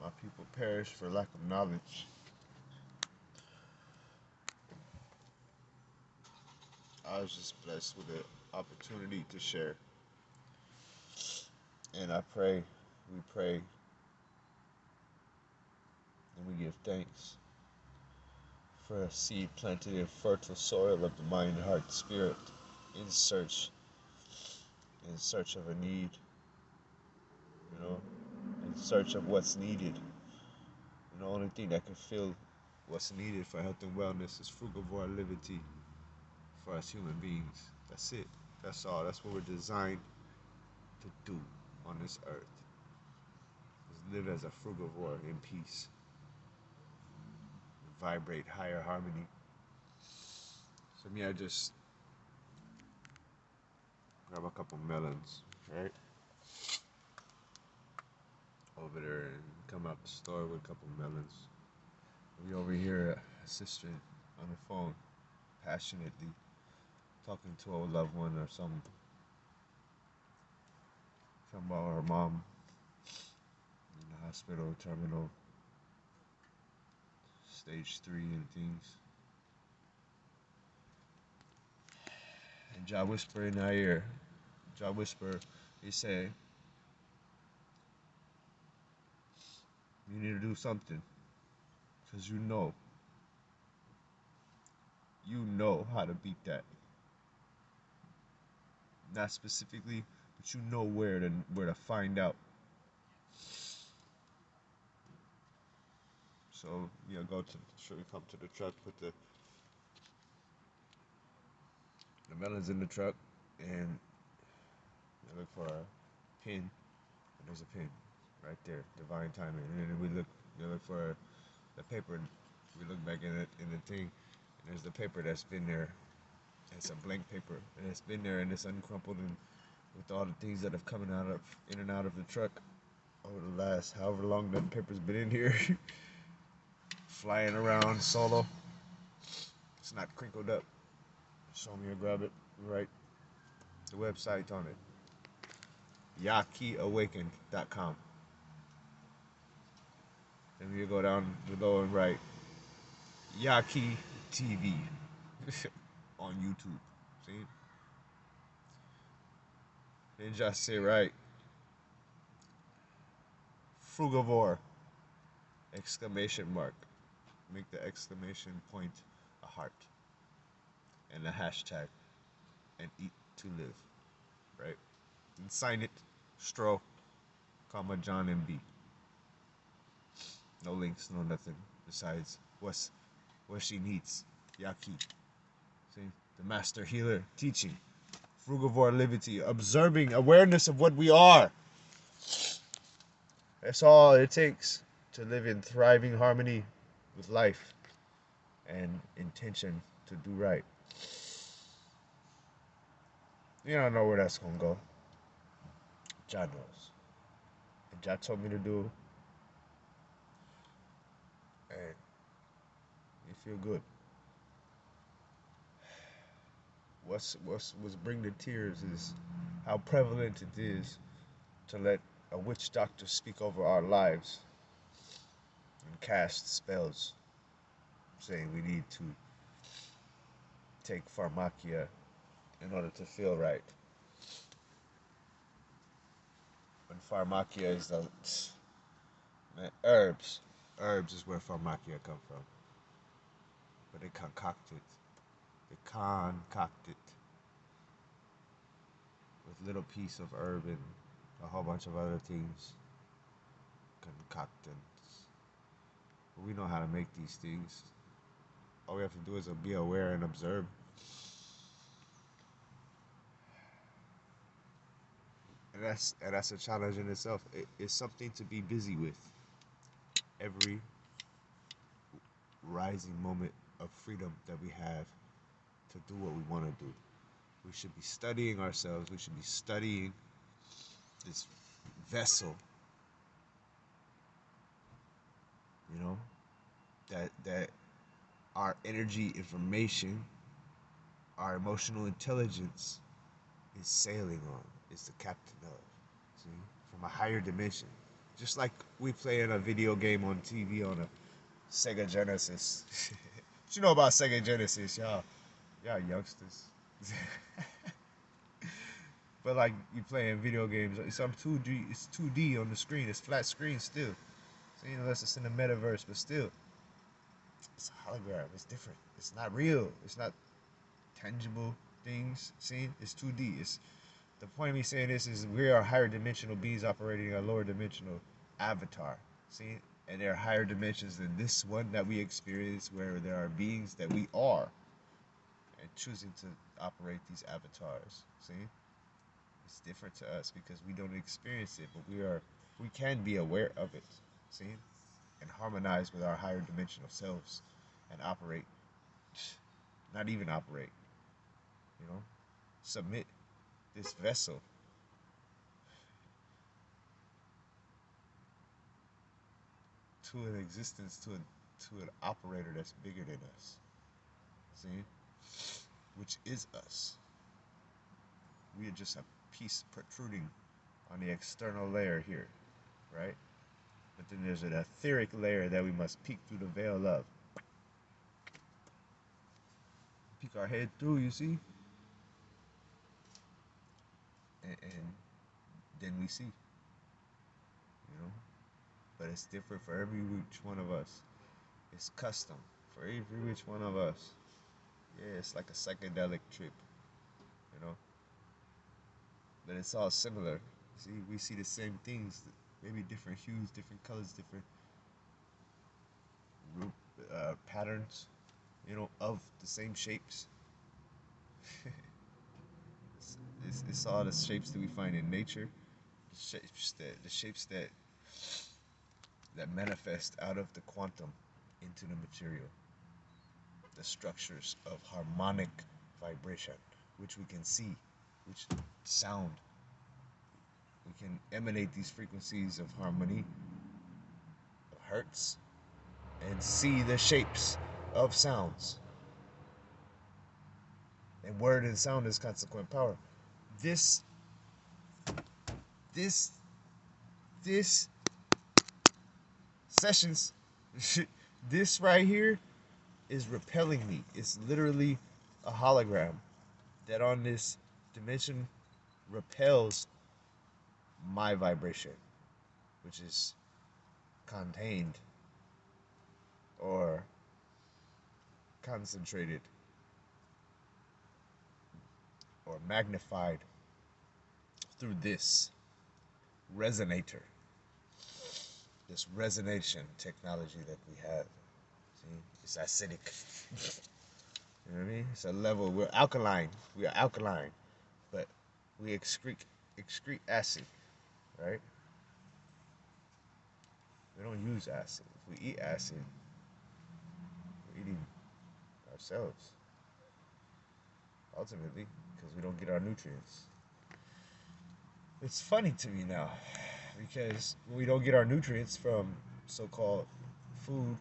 My people perish for lack of knowledge. I was just blessed with the opportunity to share. And I pray, we pray, and we give thanks for a seed planted in fertile soil of the mind, heart, spirit, in search of a need, in search of what's needed. And the only thing that can fill what's needed for health and wellness is frugivority for us human beings. That's it. That's all. That's what we're designed to do on this earth. Is live as a frugivore in peace. Vibrate higher harmony. So me, I just grab a couple melons, right? Over there and come out the store with a couple melons. We over here, a sister on the phone, passionately talking to a loved one or something. Talking about her mom in the hospital, terminal, stage 3 and things. And Jah whisper in her ear. Jah whisper, he say, you need to do something. Because you know how to beat that. Not specifically, but you know where to find out. So, come to the truck, put the melons in the truck, and look for a pin. And there's a pin right there, divine timing. And then we look for the paper. We look back in the thing, and there's the paper that's been there. It's a blank paper, and it's been there, and it's uncrumpled, and with all the things that have come in and out of the truck over the last however long that paper's been in here, flying around solo. It's not crinkled up. Show me or grab it. Right, the website on it. Yah'KiAwakened.com. And you go down below and write Yah'Ki TV on YouTube. See? Then just say right. Frugivore! Exclamation mark. Make the exclamation point a heart. And a hashtag. And EAT2LIVE. Right? And sign it. Stro, comma John MB. No links, no nothing besides what she needs. Yah'Ki. See? The master healer teaching. Frugivore liberty. Observing awareness of what we are. That's all it takes to live in thriving harmony with life and intention to do right. You don't know where that's gonna go. Jah knows. And Jah told me to do, and you feel good. What's bring the tears is how prevalent it is to let a witch doctor speak over our lives and cast spells, saying we need to take pharmacia in order to feel right. When pharmacia is herbs is where pharmacia come from. But they concoct it with little piece of herb and a whole bunch of other things, concoctants. But we know how to make these things. All we have to do is be aware and observe. And that's a challenge in itself. It's something to be busy with. Every rising moment of freedom that we have to do what we want to do. We should be studying ourselves. We should be studying this vessel, that our energy, information, our emotional intelligence is sailing on, is the captain of, see, from a higher dimension. Just like we playing a video game on TV on a Sega Genesis. What you know about Sega Genesis, y'all? Y'all youngsters. But like you playing video games, it's on 2D. It's 2D on the screen. It's flat screen still. So unless it's in the metaverse, but still, it's a hologram. It's different. It's not real. It's not tangible things. See, it's 2D. It's the point of me saying this is we are higher dimensional beings operating a lower dimensional avatar. See, and there are higher dimensions than this one that we experience, where there are beings that we are, and choosing to operate these avatars. See. It's different to us because we don't experience it, but we can be aware of it, see, and harmonize with our higher dimensional selves and operate, not even operate, submit this vessel to an existence, to an operator that's bigger than us, see, which is us. We are just a piece protruding on the external layer here, right? But then there's an etheric layer that we must peek through the veil of. Peek our head through, you see? And then we see, But it's different for every which one of us. It's custom for every which one of us. Yeah, it's like a psychedelic trip, But it's all similar. See, we see the same things, maybe different hues, different colors, different patterns, of the same shapes. It's all the shapes that we find in nature, the shapes that manifest out of the quantum into the material, the structures of harmonic vibration, which we can see, which sound. We can emanate these frequencies of harmony, of hertz, and see the shapes of sounds. And word and sound is consequent power. This sessions, this right here is repelling me. It's literally a hologram that on this dimension repels my vibration, which is contained or concentrated or magnified through this resonator, this resonation technology that we have. See, it's acidic. You know what I mean? It's a level. We're alkaline. We are alkaline, but we excrete acid, right? We don't use acid. If we eat acid, we're eating ourselves, ultimately, because we don't get our nutrients. It's funny to me now, because when we don't get our nutrients from so-called food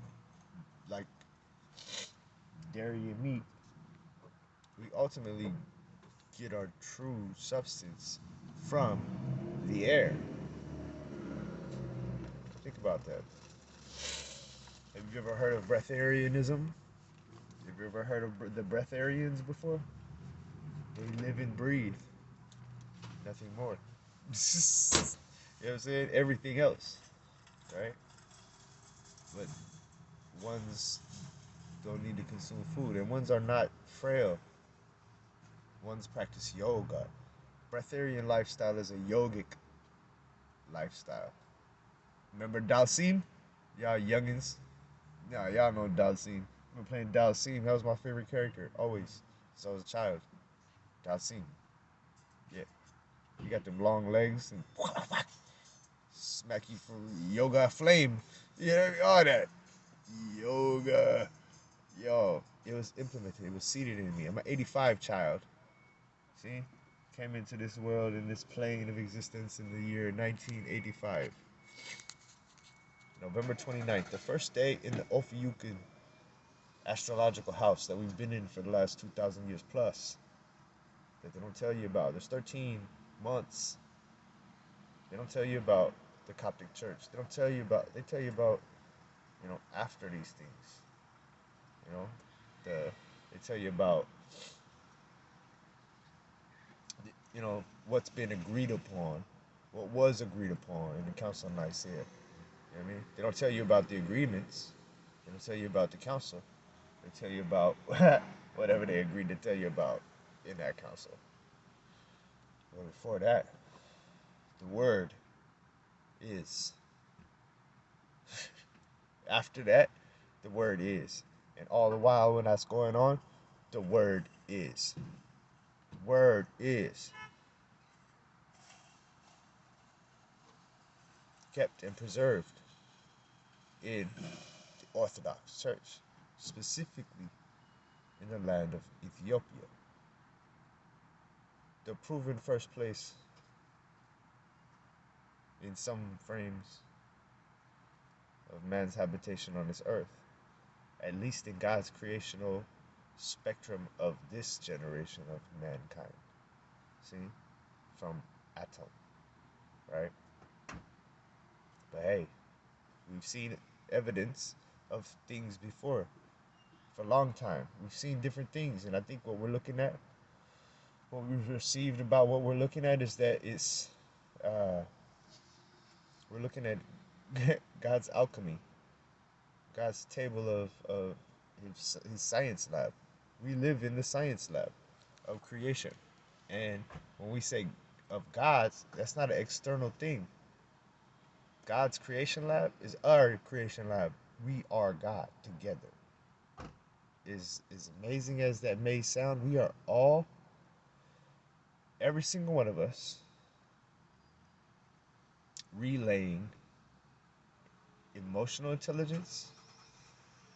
like dairy and meat, we ultimately get our true substance from the air. Think about that. Have you ever heard of breatharianism? Have you ever heard of the breatharians before? They live and breathe. Nothing more. You know what I'm saying? Everything else. Right? But ones don't need to consume food, and ones are not frail. Ones practice yoga. Breatharian lifestyle is a yogic lifestyle. Remember Dalsim? Y'all youngins? Nah, y'all know Dalsim. I've been playing Dalsim. That was my favorite character, always. Since I was a child. Dalsim. Yeah. You got them long legs and smack you for yoga flame. You know, all that. Yoga. Yo, it was implemented. It was seated in me. I'm an 85 child. See? Came into this world, in this plane of existence in the year 1985. November 29th, the first day in the Ophiuchi astrological house that we've been in for the last 2,000 years plus, that they don't tell you about. There's 13 months. They don't tell you about the Coptic Church. They don't tell you about. They tell you about, after these things. You know, they tell you about, what's been agreed upon, what was agreed upon in the Council of Nicaea. You know what I mean? They don't tell you about the agreements. They don't tell you about the council. They tell you about whatever they agreed to tell you about in that council. But before that, the word is. After that, the word is. And all the while when that's going on, the word is. Word is. Kept and preserved in the Orthodox Church, specifically in the land of Ethiopia. The proven first place in some frames of man's habitation on this earth, at least in God's creational spectrum of this generation of mankind. See? From Atom, right? But hey, we've seen evidence of things before for a long time. We've seen different things, and I think what we're looking at, what we've received about what we're looking at is that it's, we're looking at God's alchemy, God's table of his science lab. We live in the science lab of creation. And when we say of God's, that's not an external thing. God's creation lab is our creation lab. We are God together. As amazing as that may sound, we are all, every single one of us, relaying emotional intelligence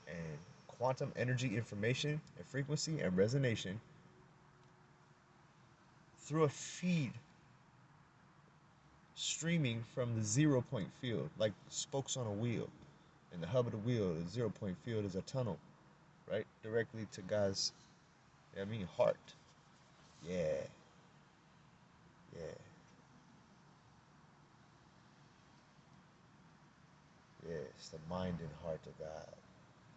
and quantum energy information and frequency and resonation through a feed streaming from the 0 point field, like spokes on a wheel. And the hub of the wheel, the 0 point field, is a tunnel, right? Directly to God's, heart. Yeah. Yeah. Yeah, it's the mind and heart of God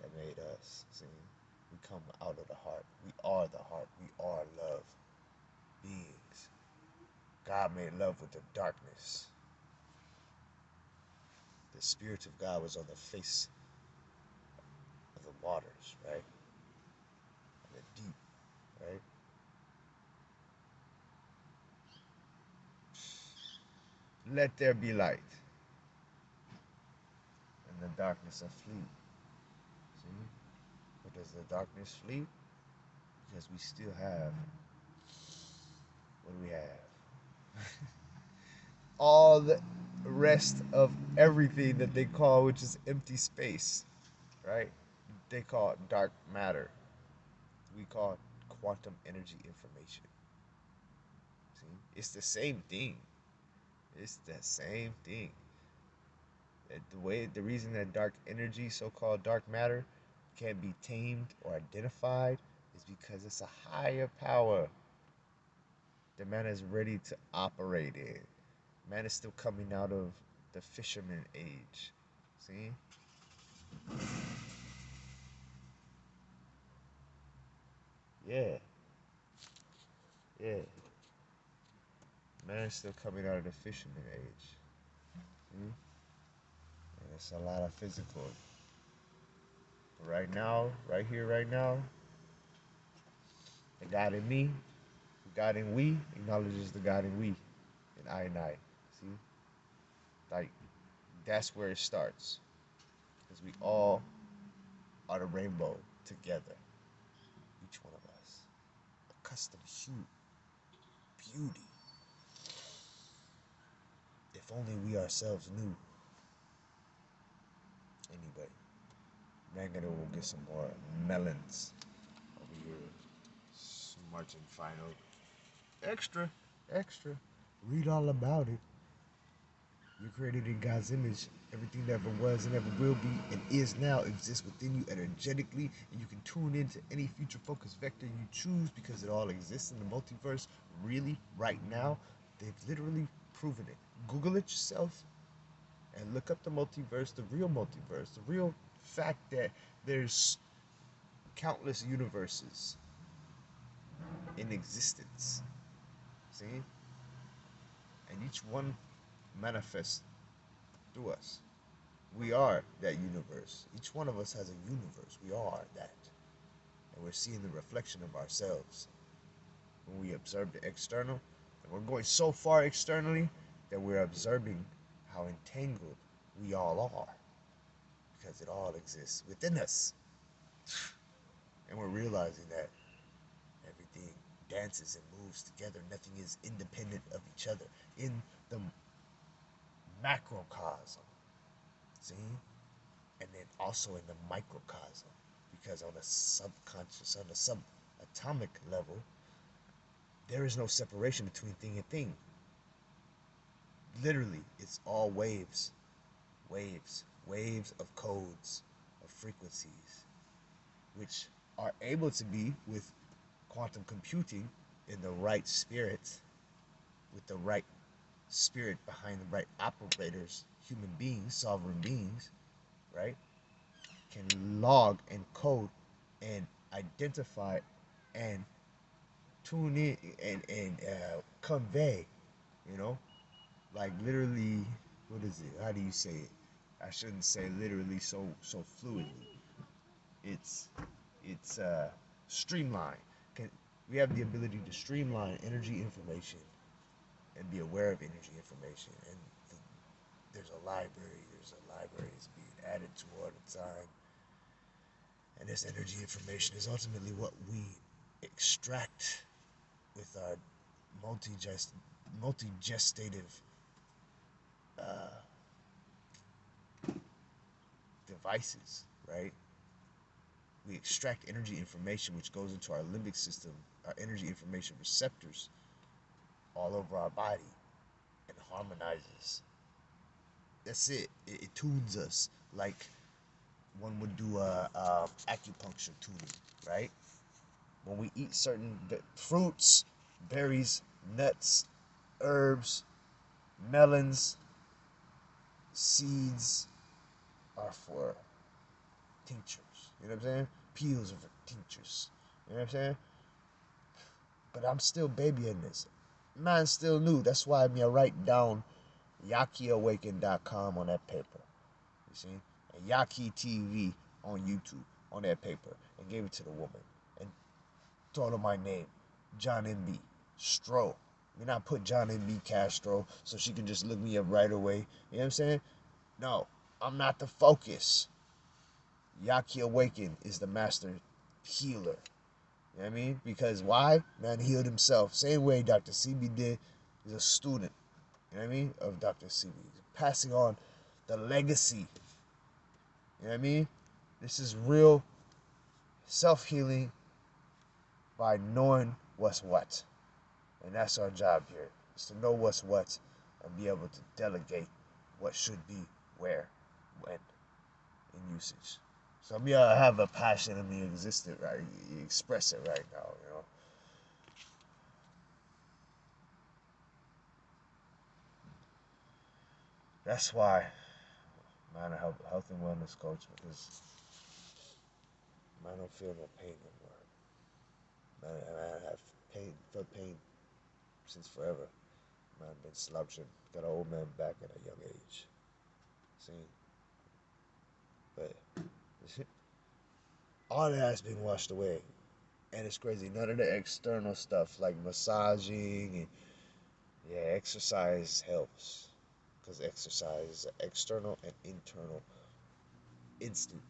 that made us. See, we come out of the heart. We are the heart. We are love beings. God made love with the darkness. The Spirit of God was on the face of the waters, right? The deep, right? Let there be light, and the darkness will flee. See? But does the darkness flee? Because we still have, what do we have? All the rest of everything that they call, which is empty space, right? They call it dark matter. We call it quantum energy information. See? It's the same thing. It's the same thing. The reason that dark energy, so-called dark matter, can't be tamed or identified is because it's a higher power that man is ready to operate in. Man is still coming out of the fisherman age. See? Yeah. Yeah. Man is still coming out of the fisherman age. See? And it's a lot of physical. But right now, right here, right now, the God in me, the God in we, acknowledges the God in we, and I and I. See? Like, that's where it starts. Because we all are the rainbow together. Each one of us. A custom hue. Beauty. If only we ourselves knew. Anyway, man gonna go get some more melons over here. Marching final. Extra. Read all about it. You're created in God's image. Everything that ever was and ever will be and is now exists within you energetically, and you can tune into any future focus vector you choose because it all exists in the multiverse really right now. They've literally proven it. Google it yourself. and look up the multiverse, the real fact that there's countless universes in existence. See? And each one manifests through us. We are that universe. Each one of us has a universe. We are that. And we're seeing the reflection of ourselves. When we observe the external, and we're going so far externally that we're observing how entangled we all are. Because it all exists within us. And we're realizing that everything dances and moves together. Nothing is independent of each other in the macrocosm. See? And then also in the microcosm. Because on a subconscious, on a subatomic level, there is no separation between thing and thing. Literally, it's all waves. Waves of codes, of frequencies, which are able to be, with quantum computing, in the right spirit, with the right spirit behind the right operators, human beings, sovereign beings, right, can log and code and identify and tune in and convey, like literally, what is it? How do you say it? I shouldn't say literally so fluidly. It's streamline. We have the ability to streamline energy information and be aware of energy information. And there's a library. That's being added to all the time. And this energy information is ultimately what we extract with our multigestative devices, right? We extract energy information which goes into our limbic system, our energy information receptors all over our body, and harmonizes. That's it. It tunes us like one would do a acupuncture tuning, right? When we eat certain fruits, berries, nuts, herbs, melons, seeds are for tinctures. You know what I'm saying? Peels are for tinctures. You know what I'm saying? But I'm still babying this. Mine's still new. That's why I write down Yah'KiAwaken.com on that paper. You see? And Yah'Ki TV on YouTube on that paper. And gave it to the woman. And told her my name. John M.B. Stro. I mean, I put John M.B. Castro so she can just look me up right away. You know what I'm saying? No. I'm not the focus. Yah'Ki Awaken is the master healer. You know what I mean? Because why? Man healed himself. Same way Dr. CB did. He's a student, you know what I mean, of Dr. CB. He's passing on the legacy. You know what I mean? This is real self-healing by knowing what's what. And that's our job here, is to know what's what and be able to delegate what should be, where, when, in usage. So I have a passion in me existed, right? You express it right now, That's why, man, a health and wellness coach, because man, I don't feel no pain no more. Man, I have felt pain since forever. Man, been slouching, got an old man back at a young age. See? But all that has been washed away. And it's crazy. None of the external stuff like massaging and exercise helps. Because exercise is an external and internal instant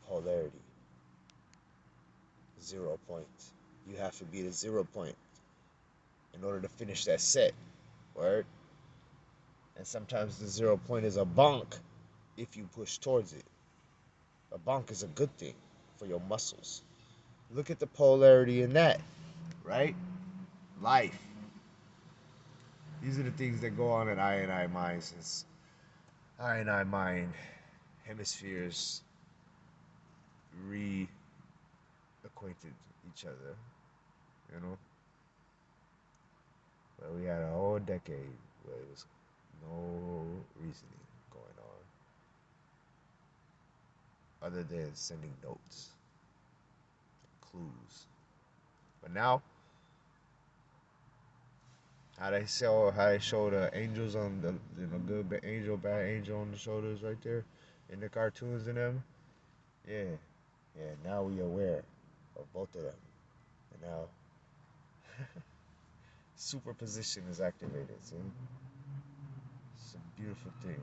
polarity. 0 point. You have to be at a 0 point in order to finish that set. Word? And sometimes the 0 point is a bonk if you push towards it. A bonk is a good thing for your muscles. Look at the polarity in that, right? Life. These are the things that go on in I mind, since I mind hemispheres reacquainted each other, But we had a whole decade where there was no reasoning going on. other than sending notes, clues. But now, how they show the angels on the good angel, bad angel on the shoulders right there in the cartoons and them. Yeah, yeah. Now we aware of both of them, and now superposition is activated. See, it's a beautiful thing.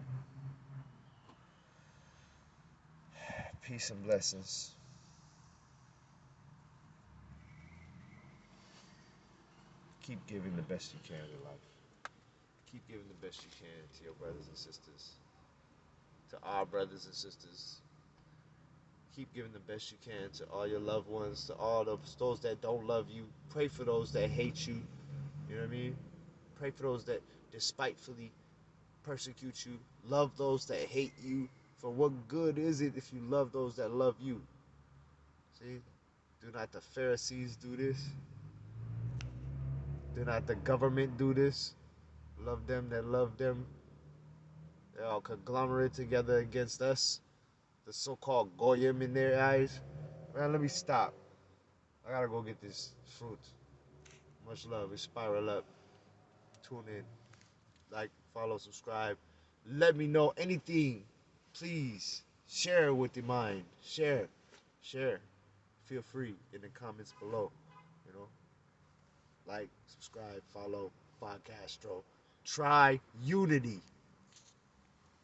Peace and blessings. Keep giving the best you can in life. Keep giving the best you can to your brothers and sisters, to our brothers and sisters. Keep giving the best you can to all your loved ones, to all those that don't love you. Pray for those that hate you. You know what I mean? Pray for those that despitefully persecute you. Love those that hate you. For what good is it if you love those that love you? See? Do not the Pharisees do this? Do not the government do this? Love them that love them. They all conglomerate together against us. The so-called Goyim in their eyes. Man, let me stop. I gotta go get this fruit. Much love. We spiral up. Tune in. Like, follow, subscribe. Let me know anything. Please. Share with your mind. Share. Share. Feel free in the comments below. You know. Like, subscribe, follow, PodCAstro. Try unity.